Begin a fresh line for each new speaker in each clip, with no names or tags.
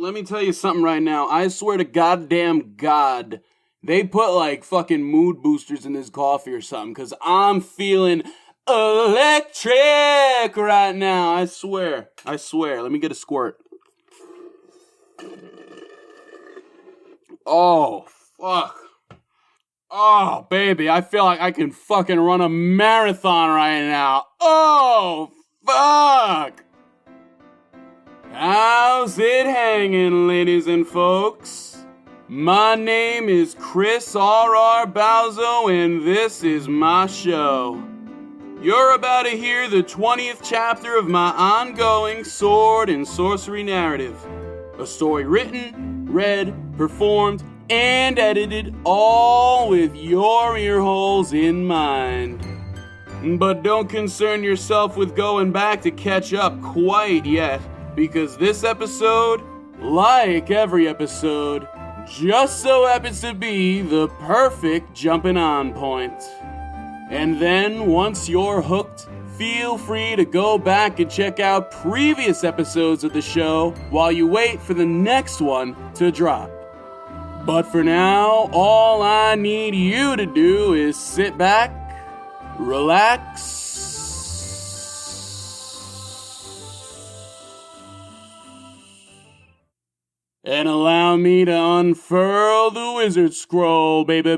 Let me tell you something right now. I swear to goddamn God, they put like fucking mood boosters in this coffee or something, because I'm feeling electric right now. I swear. Let me get a squirt. Oh, fuck. Oh, baby, I feel like I can fucking run a marathon right now. Oh, fuck. How's it hanging, ladies and folks? My name is Chris R.R. Balzo, and this is my show. You're about to hear the 20th chapter of my ongoing sword and sorcery narrative. A story written, read, performed, and edited, all with your earholes in mind. But don't concern yourself with going back to catch up quite yet, because this episode, like every episode, just so happens to be the perfect jumping on point. And then, once you're hooked, feel free to go back and check out previous episodes of the show while you wait for the next one to drop. But for now, all I need you to do is sit back, relax, and allow me to unfurl the wizard scroll, baby.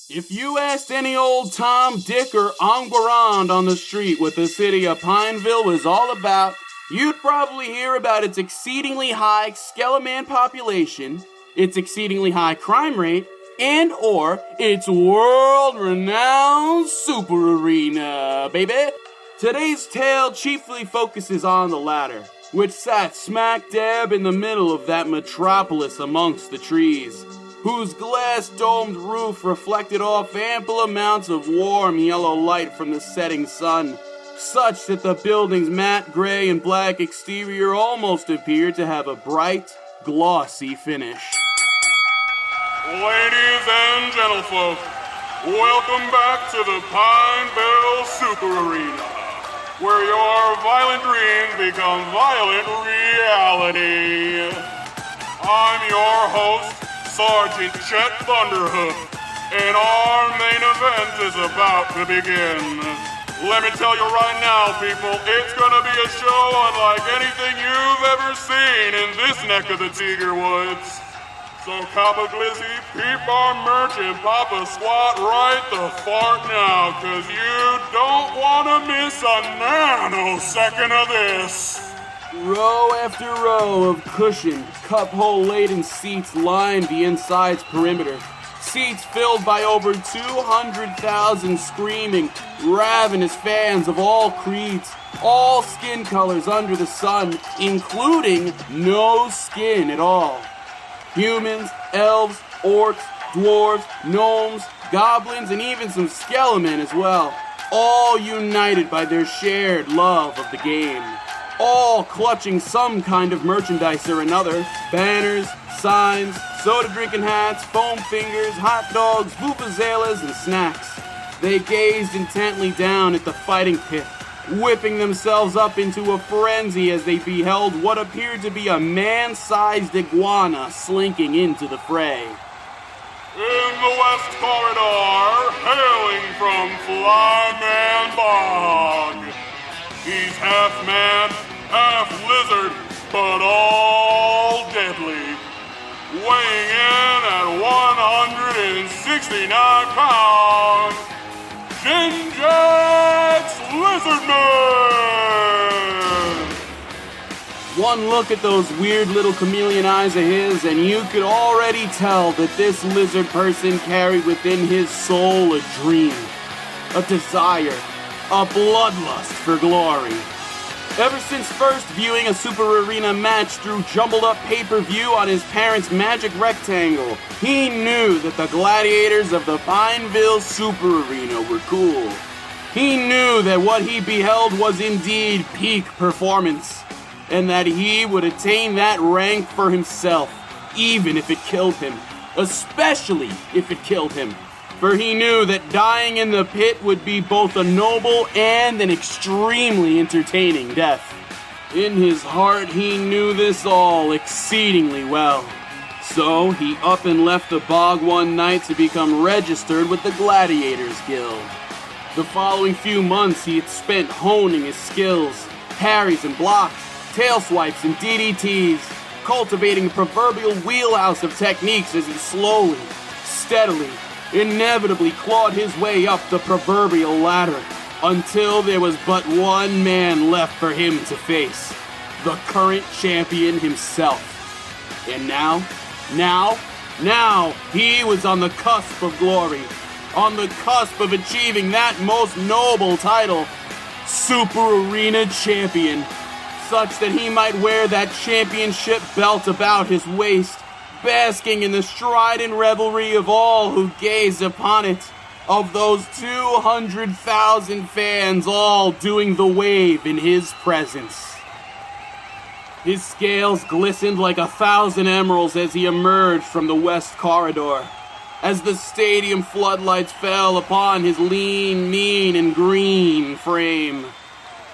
If you asked any old Tom, Dick, or Enguerrand on the street what the city of Pineville was all about, you'd probably hear about its exceedingly high Skeleman population, its exceedingly high crime rate, and or its world-renowned super arena, baby. Today's tale chiefly focuses on the latter, which sat smack dab in the middle of that metropolis amongst the trees, whose glass-domed roof reflected off ample amounts of warm yellow light from the setting sun, such that the building's matte gray and black exterior almost appeared to have a bright, glossy finish.
Ladies and gentlefolk, welcome back to the Pineville Super Arena, where your violent dreams become violent reality. I'm your host, Sergeant Chet Thunderhoof, and our main event is about to begin. Let me tell you right now, people, it's gonna be a show unlike anything you've ever seen in this neck of the Tiger Woods. So cop a glizzy, peep our merch, and pop a squat right the fart now, cause you don't wanna miss a nanosecond of this.
Row after row of cushioned, cup-hole-laden seats lined the inside's perimeter. Seats filled by over 200,000 screaming, ravenous fans of all creeds, all skin colors under the sun, including no skin at all. Humans, elves, orcs, dwarves, gnomes, goblins, and even some skelemen as well, all united by their shared love of the game. All clutching some kind of merchandise or another, banners, signs, soda-drinking hats, foam fingers, hot dogs, vuvuzelas, and snacks. They gazed intently down at the fighting pit, whipping themselves up into a frenzy as they beheld what appeared to be a man-sized iguana slinking into the fray.
In the West Corridor, hailing from Flyman Bog, he's half man, half lizard, but all deadly. Weighing in at 169 pounds, Jinjax Lizardman!
One look at those weird little chameleon eyes of his, and you could already tell that this lizard person carried within his soul a dream, a desire, a bloodlust for glory. Ever since first viewing a Super Arena match through jumbled-up pay-per-view on his parents' magic rectangle, he knew that the gladiators of the Pineville Super Arena were cool. He knew that what he beheld was indeed peak performance, and that he would attain that rank for himself, even if it killed him, especially if it killed him. for he knew that dying in the pit would be both a noble and an extremely entertaining death. In his heart, he knew this all exceedingly well. So he up and left the bog one night to become registered with the Gladiators Guild. The following few months he had spent honing his skills, parries and blocks, tail swipes and DDTs, cultivating a proverbial wheelhouse of techniques as he slowly, steadily, inevitably clawed his way up the proverbial ladder until there was but one man left for him to face, the current champion himself. And now, he was on the cusp of glory, on the cusp of achieving that most noble title, Super Arena Champion, such that he might wear that championship belt about his waist, basking in the strident revelry of all who gazed upon it, of those 200,000 fans all doing the wave in his presence. His scales glistened like 1,000 emeralds as he emerged from the west corridor, as the stadium floodlights fell upon his lean, mean, and green frame.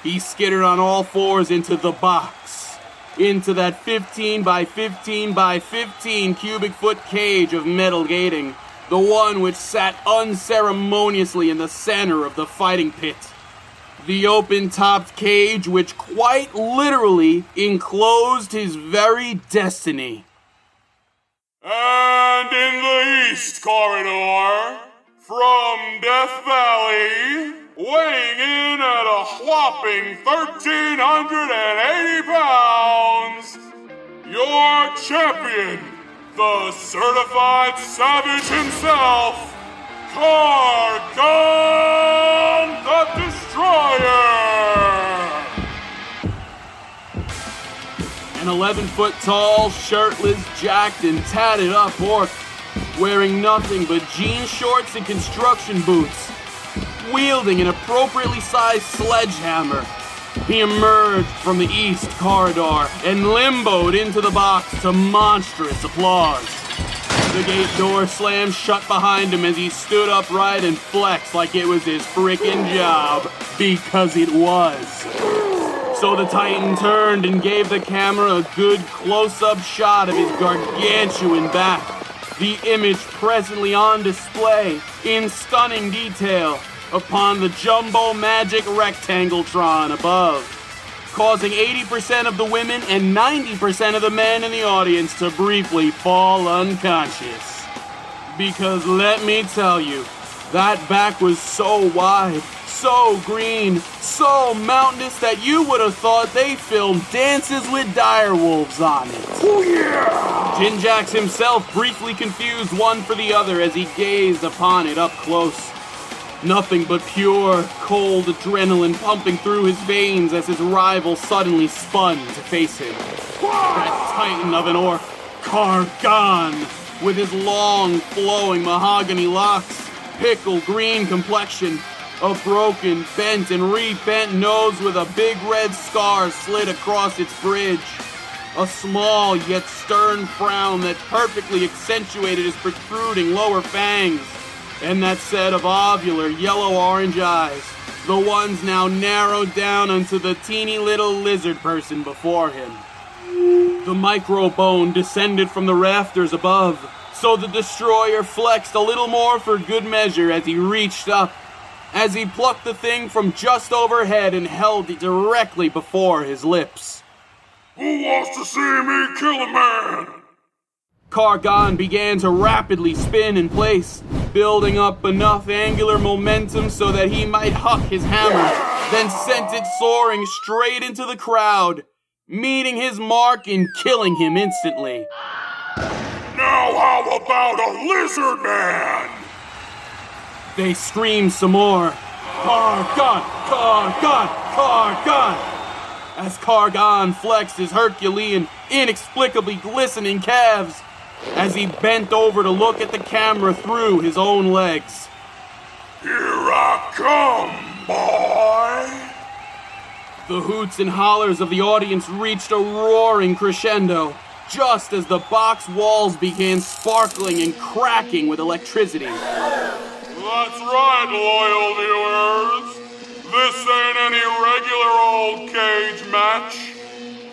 He skittered on all fours into the box, into that 15 by 15 by 15 cubic foot cage of metal gating, the one which sat unceremoniously in the center of the fighting pit. The open-topped cage which quite literally enclosed his very destiny.
And in the East Corridor, from Death Valley, weighing in at a whopping 1,380 pounds, your champion, the certified savage himself, Kargan the Destroyer!
An 11-foot-tall, shirtless, jacked, and tatted-up orc, wearing nothing but jean shorts and construction boots, wielding an appropriately sized sledgehammer, he emerged from the east corridor and limboed into the box to monstrous applause. The gate door slammed shut behind him as he stood upright and flexed like it was his frickin' job, because it was. So the Titan turned and gave the camera a good close-up shot of his gargantuan back, the image presently on display in stunning detail upon the jumbo magic rectangletron above, causing 80% of the women and 90% of the men in the audience to briefly fall unconscious. Because let me tell you, that back was so wide, so green, so mountainous that you would have thought they filmed Dances with Direwolves on it.
Oh yeah!
Jinjax himself briefly confused one for the other as he gazed upon it up close. Nothing but pure, cold adrenaline pumping through his veins as his rival suddenly spun to face him. That titan of an orc, Kargan, with his long, flowing mahogany locks, pickle green complexion, a broken, bent, and rebent nose with a big red scar slid across its bridge, a small yet stern frown that perfectly accentuated his protruding lower fangs, and that set of ovular yellow-orange eyes, the ones now narrowed down unto the teeny little lizard person before him. The micro-bone descended from the rafters above, so the destroyer flexed a little more for good measure as he reached up, as he plucked the thing from just overhead and held it directly before his lips.
Who wants to see me kill a man?
Kargan began to rapidly spin in place, building up enough angular momentum so that he might huck his hammer, then sent it soaring straight into the crowd, meeting his mark and killing him instantly.
Now how about a lizard man?
They screamed some more. Kargan! Kargan! Kargan! As Kargan flexed his Herculean, inexplicably glistening calves, as he bent over to look at the camera through his own legs.
Here I come, boy!
The hoots and hollers of the audience reached a roaring crescendo, just as the box walls began sparkling and cracking with electricity.
That's right, loyal viewers. This ain't any regular old cage match.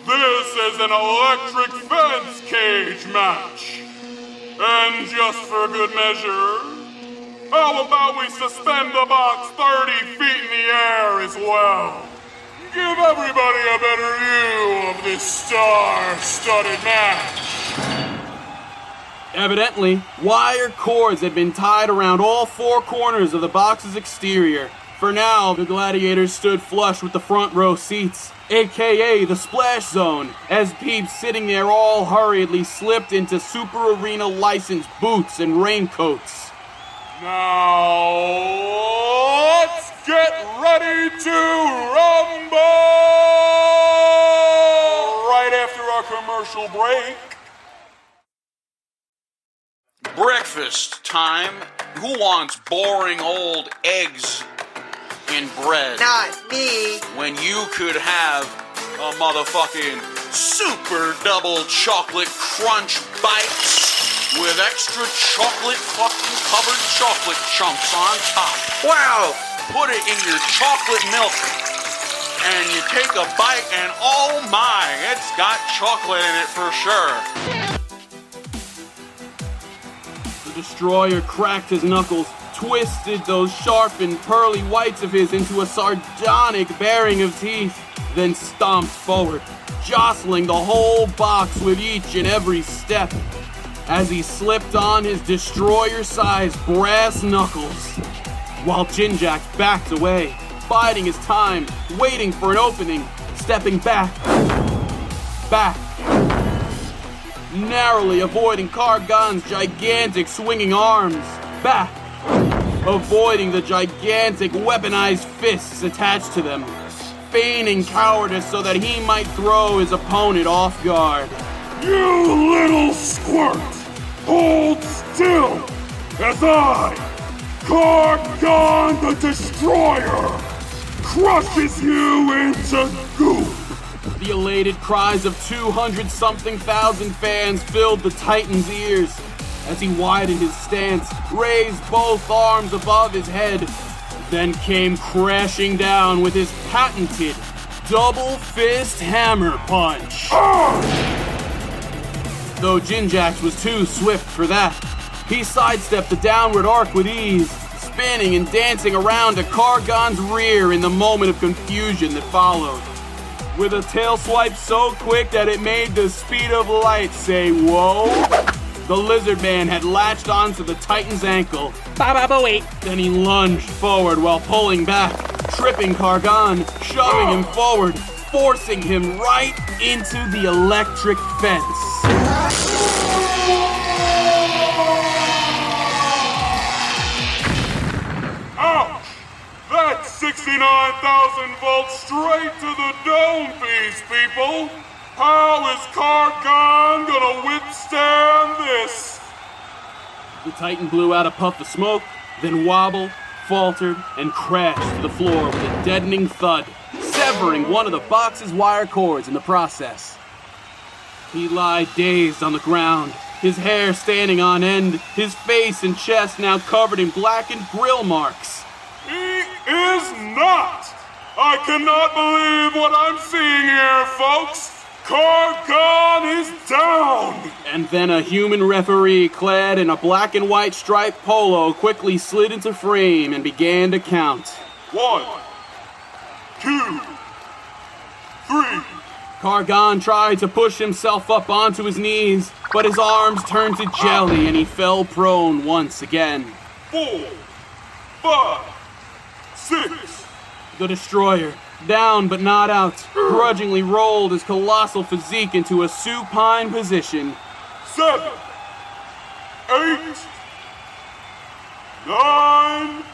This is an electric fence cage match. And just for good measure, how about we suspend the box 30 feet in the air as well? Give everybody a better view of this star-studded match.
Evidently, wire cords had been tied around all four corners of the box's exterior. For now, the gladiators stood flush with the front row seats, aka the splash zone, as peeps sitting there all hurriedly slipped into Super Arena licensed boots and raincoats.
Now, let's get ready to rumble! Right after our commercial break.
Breakfast time. Who wants boring old eggs and bread?
Not me.
When you could have a motherfucking super double chocolate crunch bites with extra chocolate fucking covered chocolate chunks on top.
Wow.
Put it in your chocolate milk and you take a bite and oh my, it's got chocolate in it for sure.
The Destroyer cracked his knuckles, twisted those sharpened, pearly whites of his into a sardonic baring of teeth, then stomped forward, jostling the whole box with each and every step, as he slipped on his Destroyer-sized brass knuckles, while Jinjax backed away, biding his time, waiting for an opening, stepping back, narrowly avoiding Kargan's gigantic swinging arms, back, avoiding the gigantic weaponized fists attached to them, feigning cowardice so that he might throw his opponent off guard.
You little squirt! Hold still as I, Kargan the Destroyer, crushes you into goop!
The elated cries of 200-something thousand fans filled the Titan's ears as he widened his stance, raised both arms above his head, then came crashing down with his patented double fist hammer punch. Though Jinjax was too swift for that, he sidestepped the downward arc with ease, spinning and dancing around to Kargan's rear in the moment of confusion that followed. With a tail swipe so quick that it made the speed of light say, whoa, the lizard man had latched onto the Titan's ankle.
Wait.
Then he lunged forward while pulling back, tripping Kargan, shoving him forward, forcing him right into the electric fence.
Ouch! That's 69,000 volts straight to the dome piece, people! How is Kargan gonna withstand this?
The Titan blew out a puff of smoke, then wobbled, faltered, and crashed to the floor with a deadening thud, severing one of the box's wire cords in the process. He lay dazed on the ground, his hair standing on end, his face and chest now covered in blackened grill marks.
He is not! I cannot believe what I'm seeing here, folks! Kargan is down!
And then a human referee clad in a black and white striped polo quickly slid into frame and began to count.
1, 2, 3.
Kargan tried to push himself up onto his knees, but his arms turned to jelly and he fell prone once again.
4, 5, 6.
The Destroyer, down but not out, grudgingly rolled his colossal physique into a supine position.
7, 8, 9.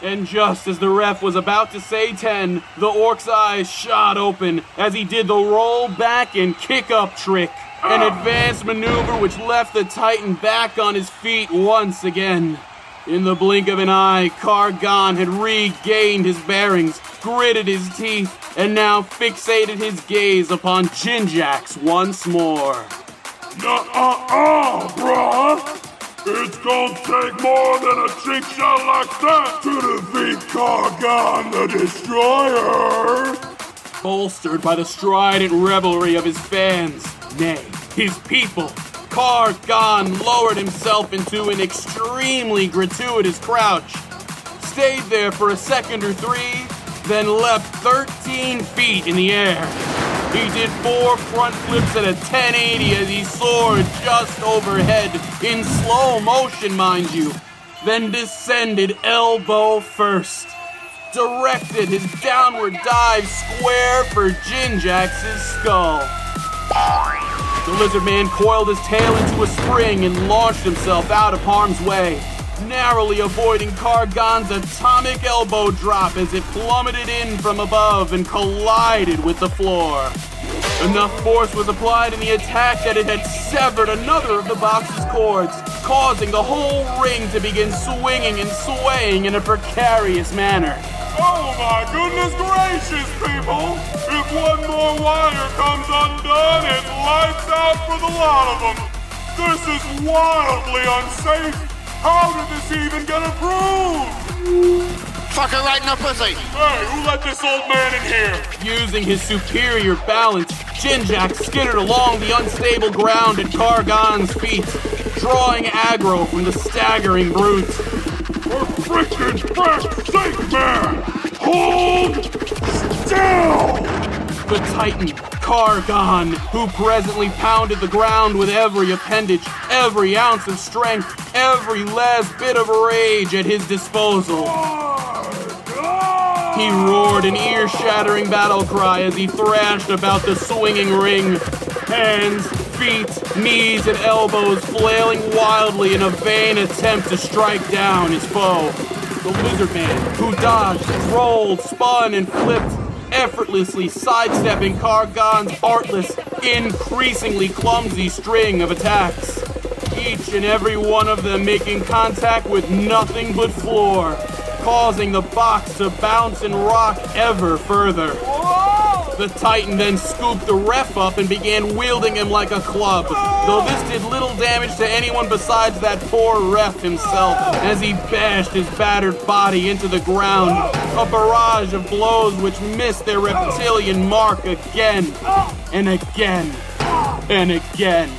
And just as the ref was about to say 10, the Orc's eyes shot open as he did the roll back and kick up trick, an advanced maneuver which left the Titan back on his feet once again. In the blink of an eye, Kargan had regained his bearings, gritted his teeth, and now fixated his gaze upon Jinjax once more.
Nuh-uh-uh, bruh! It's gonna take more than a cheap shot like that to defeat Kargan the Destroyer!
Bolstered by the strident revelry of his fans, nay, his people, Kargan lowered himself into an extremely gratuitous crouch, stayed there for a second or three, then leapt 13 feet in the air. He did 4 front flips at a 1080 as he soared just overhead, in slow motion, mind you, then descended elbow first. Directed his downward dive square for Jinjax's skull. The lizard man coiled his tail into a spring and launched himself out of harm's way, narrowly avoiding Kargan's atomic elbow drop as it plummeted in from above and collided with the floor. Enough force was applied in the attack that it had severed another of the box's cords, causing the whole ring to begin swinging and swaying in a precarious manner.
Oh my goodness gracious, people! If one more wire comes undone, it's lights out for the lot of them! This is wildly unsafe! How did this even get approved?
Fuck her right in the pussy!
Hey, who let this old man in here?
Using his superior balance, Jinjax skittered along the unstable ground at Kargan's feet, drawing aggro from the staggering brute.
For freaking fresh sake, man! Hold still!
The Titan, Kargan, who presently pounded the ground with every appendage, every ounce of strength, every last bit of rage at his disposal. He roared an ear-shattering battle cry as he thrashed about the swinging ring, hands, feet, knees, and elbows flailing wildly in a vain attempt to strike down his foe. The lizard man, who dodged, rolled, spun, and flipped, effortlessly sidestepping Kargan's artless, increasingly clumsy string of attacks, each and every one of them making contact with nothing but floor, causing the box to bounce and rock ever further. The Titan then scooped the ref up and began wielding him like a club, though this did little damage to anyone besides that poor ref himself, as he bashed his battered body into the ground, a barrage of blows which missed their reptilian mark again, and again, and again.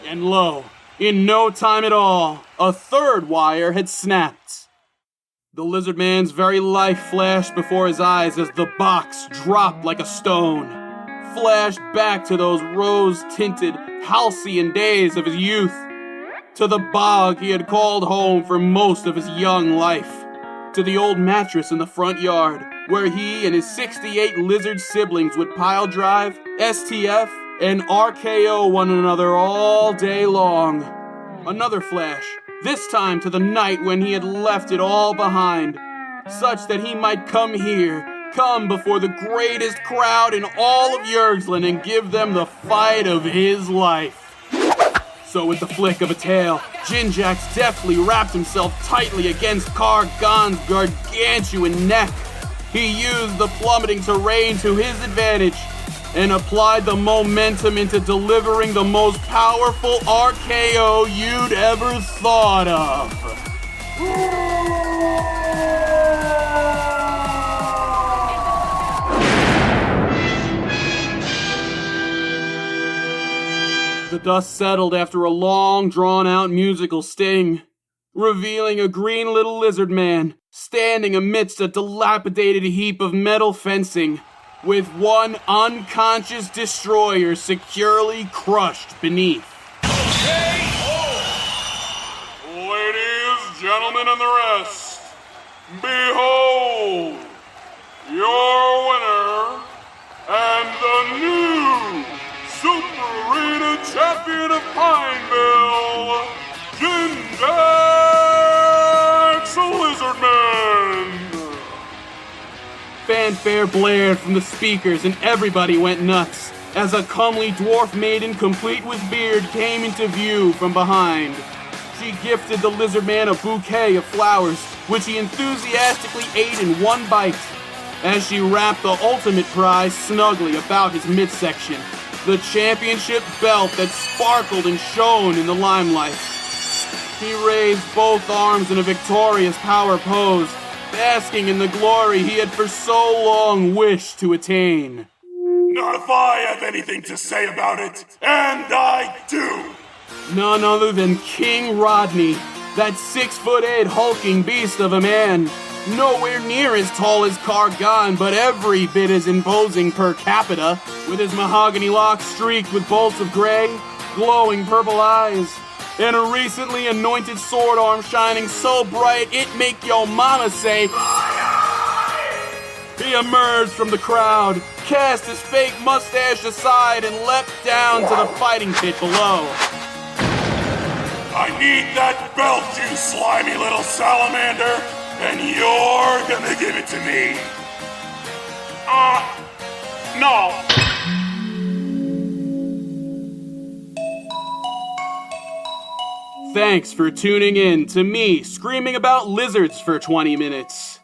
And lo, in no time at all, a third wire had snapped. The lizard man's very life flashed before his eyes as the box dropped like a stone, flashed back to those rose-tinted, halcyon days of his youth, to the bog he had called home for most of his young life, to the old mattress in the front yard, where he and his 68 lizard siblings would pile drive, STF, and RKO one another all day long. Another flash, this time to the night when he had left it all behind, such that he might come here, come before the greatest crowd in all of Yergsland and give them the fight of his life. So with the flick of a tail, Jinjax deftly wrapped himself tightly against Kargan's gargantuan neck. He used the plummeting terrain to his advantage and applied the momentum into delivering the most powerful RKO you'd ever thought of. The dust settled after a long, drawn-out musical sting, revealing a green little lizard man standing amidst a dilapidated heap of metal fencing, with one unconscious destroyer securely crushed beneath.
Ladies, gentlemen, and the rest, behold, your winner and the new Super Arena Champion of Pineville, Jinjax Lizardman!
Fanfare blared from the speakers and everybody went nuts as a comely dwarf maiden complete with beard came into view from behind. She gifted the lizard man a bouquet of flowers, which he enthusiastically ate in one bite, as she wrapped the ultimate prize snugly about his midsection, the championship belt that sparkled and shone in the limelight. He raised both arms in a victorious power pose, basking in the glory he had for so long wished to attain.
Not if I have anything to say about it, and I do!
None other than King Rodney, that 6'8" hulking beast of a man, nowhere near as tall as Kargan, but every bit as imposing per capita, with his mahogany locks streaked with bolts of gray, glowing purple eyes, and a recently anointed sword arm shining so bright it make yo mama say, He emerged from the crowd, cast his fake mustache aside, and leapt down to the fighting pit below.
I need that belt, you slimy little salamander, and you're gonna give it to me. No.
Thanks for tuning in to me screaming about lizards for 20 minutes.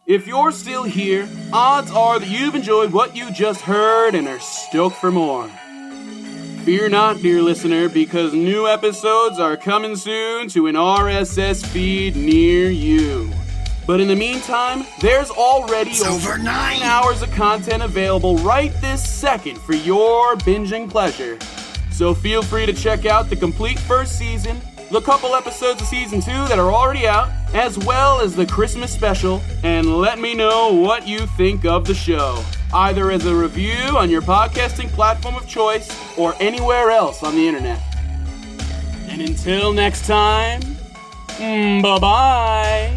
If you're still here, odds are that you've enjoyed what you just heard and are stoked for more. Fear not, dear listener, because new episodes are coming soon to an RSS feed near you. But in the meantime, there's already over 9 hours of content available right this second for your binging pleasure. So feel free to check out the complete first season, the couple episodes of season 2 that are already out, as well as the Christmas special, and let me know what you think of the show, either as a review on your podcasting platform of choice or anywhere else on the internet. And until next time, bye-bye.